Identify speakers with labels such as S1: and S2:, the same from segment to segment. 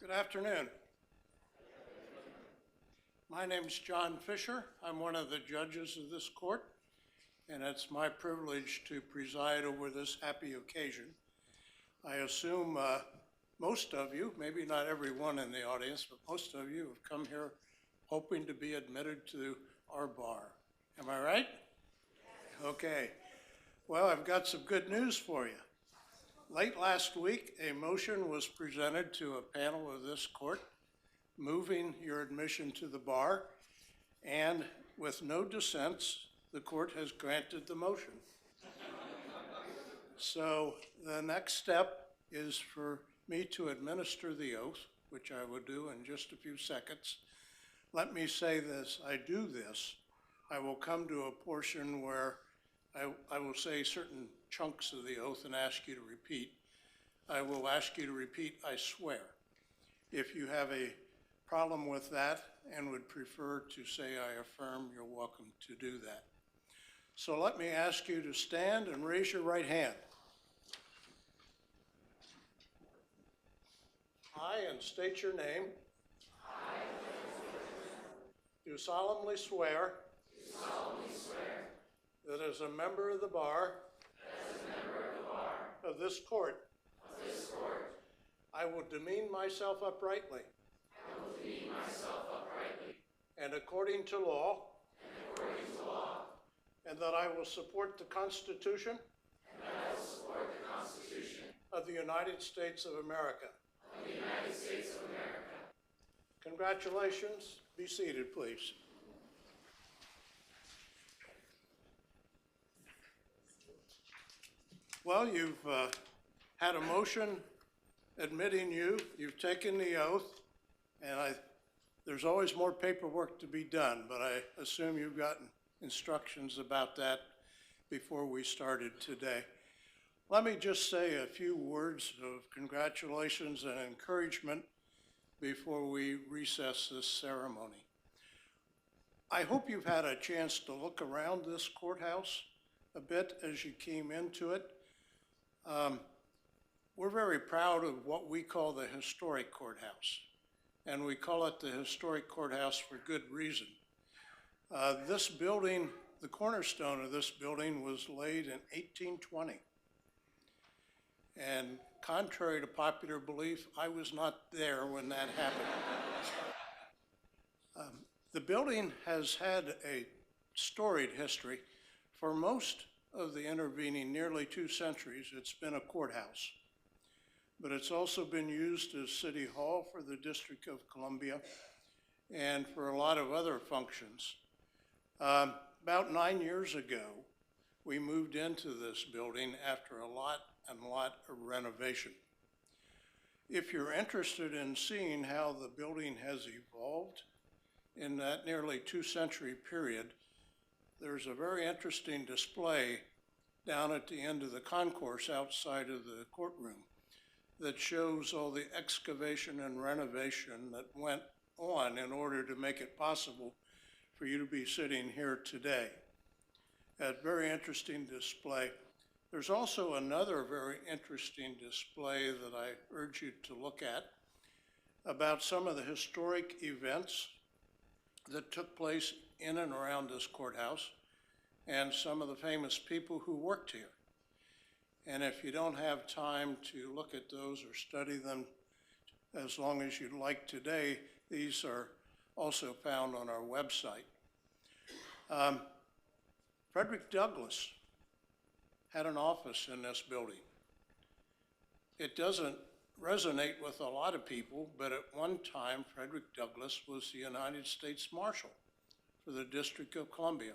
S1: Good afternoon. My name's John Fisher. I'm one of the judges of this court, and it's my privilege to preside over this happy occasion. I assume most of you, maybe not everyone in the audience, but most of you have come here hoping to be admitted to our bar. Am I right? Okay. Well, I've got some good news for you. Late last week, a motion was presented to a panel of this court moving your admission to the bar, and with no dissents, the court has granted the motion. So the next step is for me to administer the oath, which I will do in just a few seconds. Let me say this, I do this, I will come to a portion where I will say certain chunks of the oath and ask you to repeat. I will ask you to repeat, I swear. If you have a problem with that and would prefer to say I affirm, you're welcome to do that. So let me ask you to stand and raise your right hand. I, and state your name, do solemnly swear that as a member of the bar of this court, I will demean myself uprightly and according to law, and that I will support the Constitution of the United States of America. Congratulations. Be seated, please. Well, you've had a motion admitting you've taken the oath, and there's always more paperwork to be done, but I assume you've gotten instructions about that before we started today. Let me just say a few words of congratulations and encouragement before we recess this ceremony. I hope you've had a chance to look around this courthouse a bit as you came into it. We're very proud of what we call the historic courthouse, and we call it the historic courthouse for good reason. This building, the cornerstone of this building was laid in 1820. And contrary to popular belief, I was not there when that happened. The building has had a storied history. For most of the intervening nearly 2 centuries, it's been a courthouse. But it's also been used as City Hall for the District of Columbia and for a lot of other functions. About 9 years ago, we moved into this building after a lot of renovation. If you're interested in seeing how the building has evolved in that nearly 2-century period, there's a very interesting display down at the end of the concourse outside of the courtroom that shows all the excavation and renovation that went on in order to make it possible for you to be sitting here today. A very interesting display. There's also another very interesting display that I urge you to look at about some of the historic events that took place in and around this courthouse and some of the famous people who worked here. And if you don't have time to look at those or study them as long as you'd like today, these are also found on our website. Frederick Douglass had an office in this building. It doesn't resonate with a lot of people, but at one time, Frederick Douglass was the United States Marshal for the District of Columbia,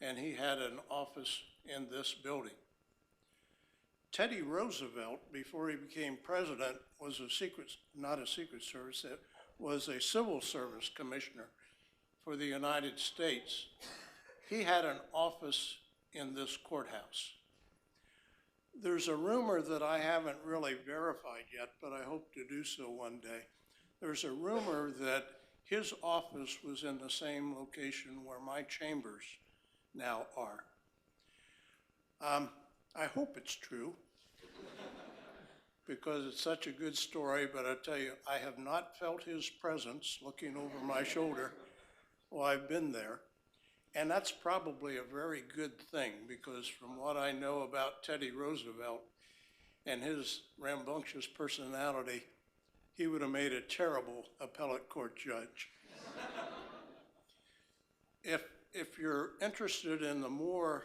S1: and he had an office in this building. Teddy Roosevelt, before he became president, was not a Secret Service, it was a Civil Service Commissioner for the United States. He had an office in this courthouse. There's a rumor that I haven't really verified yet, but I hope to do so one day. There's a rumor that his office was in the same location where my chambers now are. I hope it's true. because it's such a good story, but I tell you, I have not felt his presence looking over my shoulder while I've been there. And that's probably a very good thing, because from what I know about Teddy Roosevelt and his rambunctious personality, he would have made a terrible appellate court judge. If you're interested in the more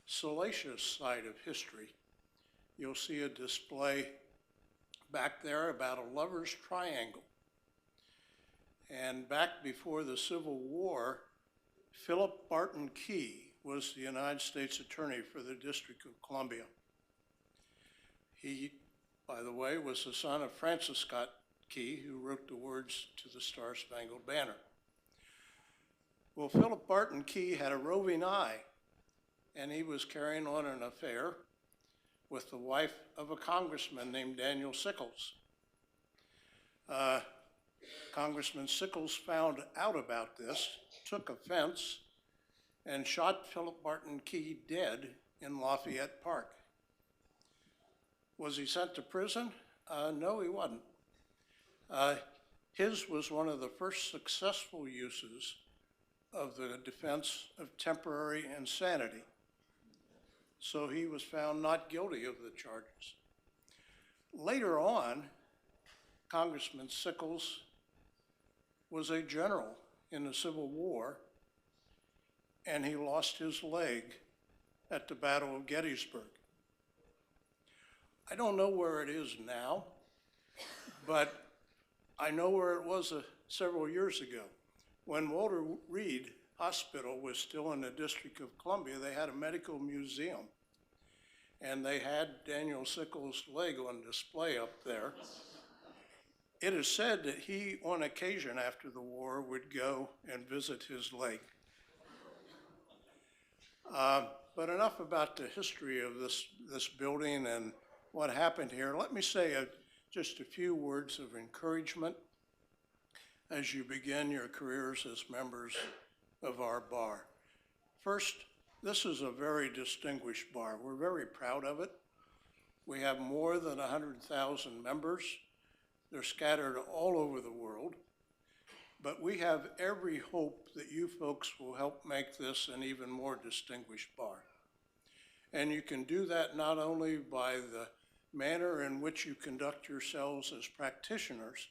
S1: salacious side of history, you'll see a display back there about a lover's triangle. And back before the Civil War, Philip Barton Key was the United States Attorney for the District of Columbia. He, by the way, was the son of Francis Scott Key, who wrote the words to the Star-Spangled Banner. Well, Philip Barton Key had a roving eye, and he was carrying on an affair with the wife of a congressman named Daniel Sickles. Congressman Sickles found out about this, took offense, and shot Philip Barton Key dead in Lafayette Park. Was he sent to prison? No, he wasn't. His was one of the first successful uses of the defense of temporary insanity. So he was found not guilty of the charges. Later on, Congressman Sickles was a general in the Civil War, and he lost his leg at the Battle of Gettysburg. I don't know where it is now, but I know where it was several years ago. When Walter Reed Hospital was still in the District of Columbia, they had a medical museum, and they had Daniel Sickles' leg on display up there. It is said that he, on occasion after the war, would go and visit his leg. But enough about the history of this building and what happened here. Let me say just a few words of encouragement as you begin your careers as members of our bar. First, this is a very distinguished bar. We're very proud of it. We have more than 100,000 members. They're scattered all over the world, but we have every hope that you folks will help make this an even more distinguished bar. And you can do that not only by the manner in which you conduct yourselves as practitioners,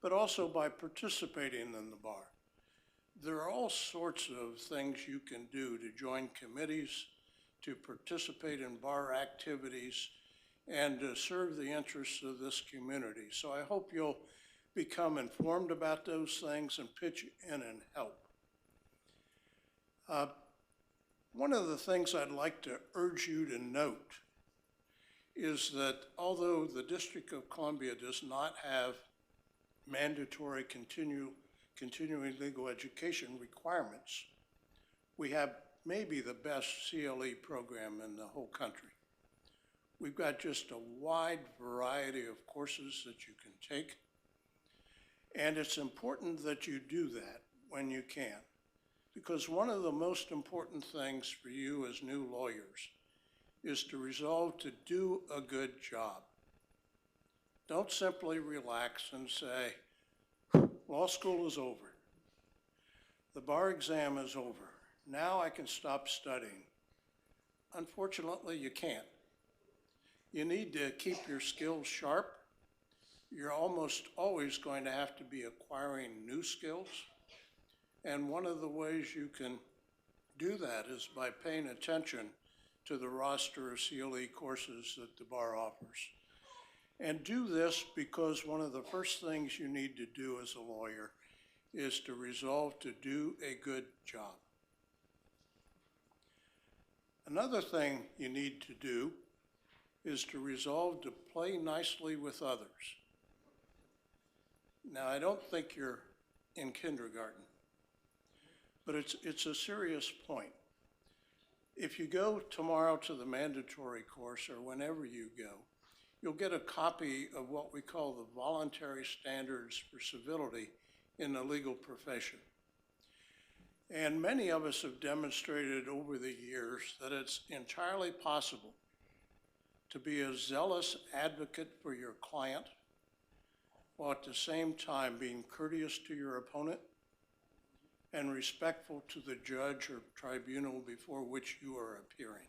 S1: but also by participating in the bar. There are all sorts of things you can do to join committees, to participate in bar activities, and to serve the interests of this community. So I hope you'll become informed about those things and pitch in and help. One of the things I'd like to urge you to note is that although the District of Columbia does not have mandatory continuing legal education requirements, we have maybe the best CLE program in the whole country. We've got just a wide variety of courses that you can take, and it's important that you do that when you can, because one of the most important things for you as new lawyers is to resolve to do a good job. Don't simply relax and say, law school is over. The bar exam is over. Now I can stop studying. Unfortunately, you can't. You need to keep your skills sharp. You're almost always going to have to be acquiring new skills. And one of the ways you can do that is by paying attention to the roster of CLE courses that the bar offers. And do this because one of the first things you need to do as a lawyer is to resolve to do a good job. Another thing you need to do is to resolve to play nicely with others. Now, I don't think you're in kindergarten, but it's a serious point. If you go tomorrow to the mandatory course or whenever you go, you'll get a copy of what we call the voluntary standards for civility in the legal profession. And many of us have demonstrated over the years that it's entirely possible to be a zealous advocate for your client, while at the same time being courteous to your opponent and respectful to the judge or tribunal before which you are appearing.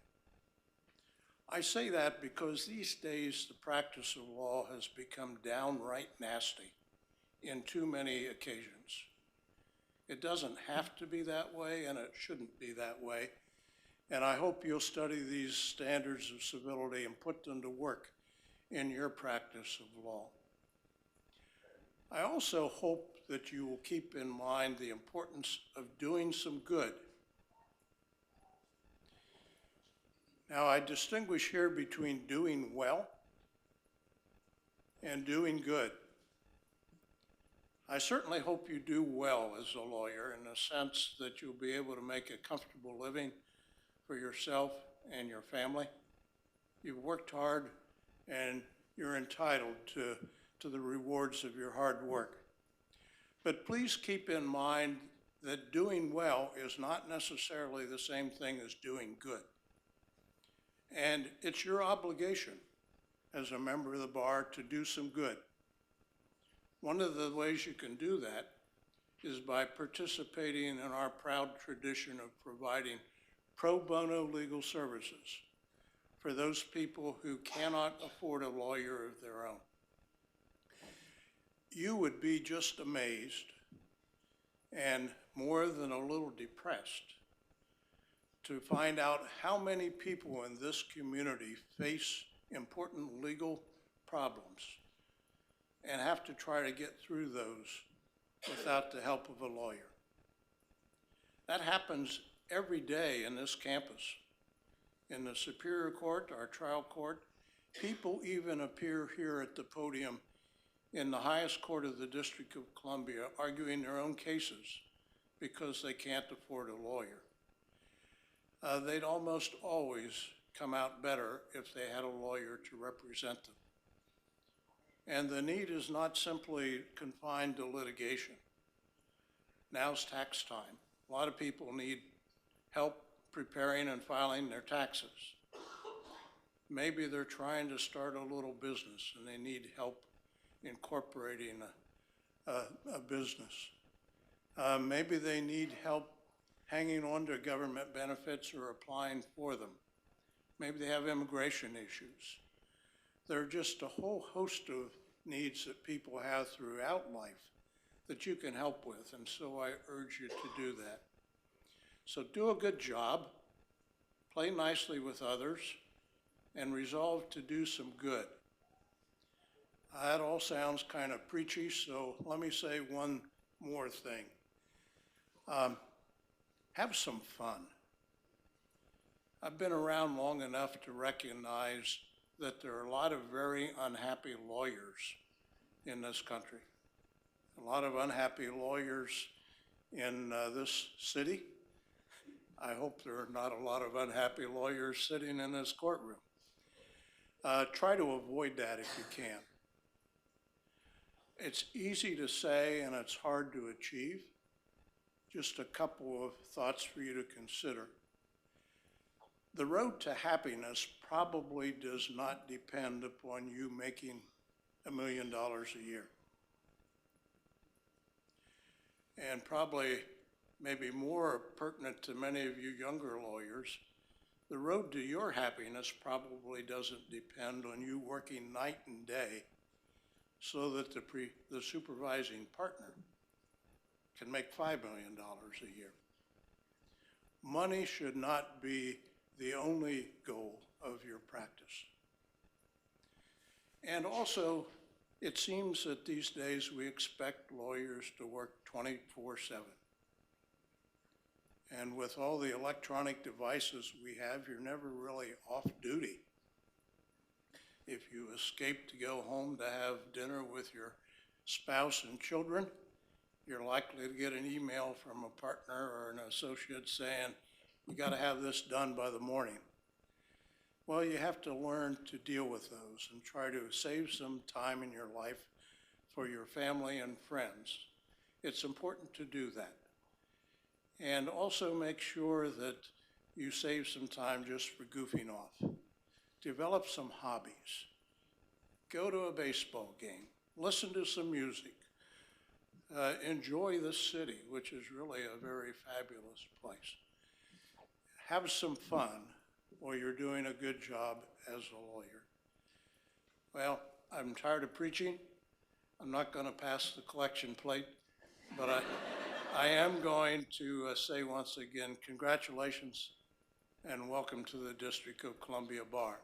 S1: I say that because these days the practice of law has become downright nasty in too many occasions. It doesn't have to be that way, and it shouldn't be that way. And I hope you'll study these standards of civility and put them to work in your practice of law. I also hope that you will keep in mind the importance of doing some good. Now, I distinguish here between doing well and doing good. I certainly hope you do well as a lawyer in the sense that you'll be able to make a comfortable living for yourself and your family. You've worked hard and you're entitled to the rewards of your hard work. But please keep in mind that doing well is not necessarily the same thing as doing good. And it's your obligation as a member of the bar to do some good. One of the ways you can do that is by participating in our proud tradition of providing pro bono legal services for those people who cannot afford a lawyer of their own. You would be just amazed and more than a little depressed to find out how many people in this community face important legal problems and have to try to get through those without the help of a lawyer. That happens every day in this campus. In the Superior Court, our trial court, people even appear here at the podium in the highest court of the District of Columbia arguing their own cases because they can't afford a lawyer. They'd almost always come out better if they had a lawyer to represent them. And the need is not simply confined to litigation. Now's tax time. A lot of people need help preparing and filing their taxes. Maybe they're trying to start a little business and they need help incorporating a business. Maybe they need help hanging on to government benefits or applying for them. Maybe they have immigration issues. There are just a whole host of needs that people have throughout life that you can help with, and so I urge you to do that. So do a good job, play nicely with others, and resolve to do some good. That all sounds kind of preachy, so let me say one more thing. Have some fun. I've been around long enough to recognize that there are a lot of very unhappy lawyers in this country. A lot of unhappy lawyers in this city. I hope there are not a lot of unhappy lawyers sitting in this courtroom. Try to avoid that if you can. It's easy to say and it's hard to achieve. Just a couple of thoughts for you to consider. The road to happiness probably does not depend upon you making $1 million a year. And probably maybe more pertinent to many of you younger lawyers, the road to your happiness probably doesn't depend on you working night and day so that the supervising partner can make $5 million a year. Money should not be the only goal of your practice. And also, it seems that these days we expect lawyers to work 24/7. And with all the electronic devices we have, you're never really off duty. If you escape to go home to have dinner with your spouse and children, you're likely to get an email from a partner or an associate saying, you got to have this done by the morning. Well, you have to learn to deal with those and try to save some time in your life for your family and friends. It's important to do that. And also make sure that you save some time just for goofing off. develop some hobbies. Go to a baseball game, listen to some music, enjoy the city, which is really a very fabulous place. Have some fun, or you're doing a good job as a lawyer. Well, I'm tired of preaching. I'm not going to pass the collection plate, but I am going to say once again, congratulations and welcome to the District of Columbia Bar.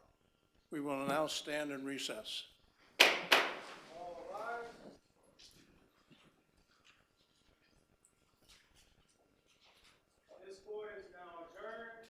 S1: We will now stand in recess.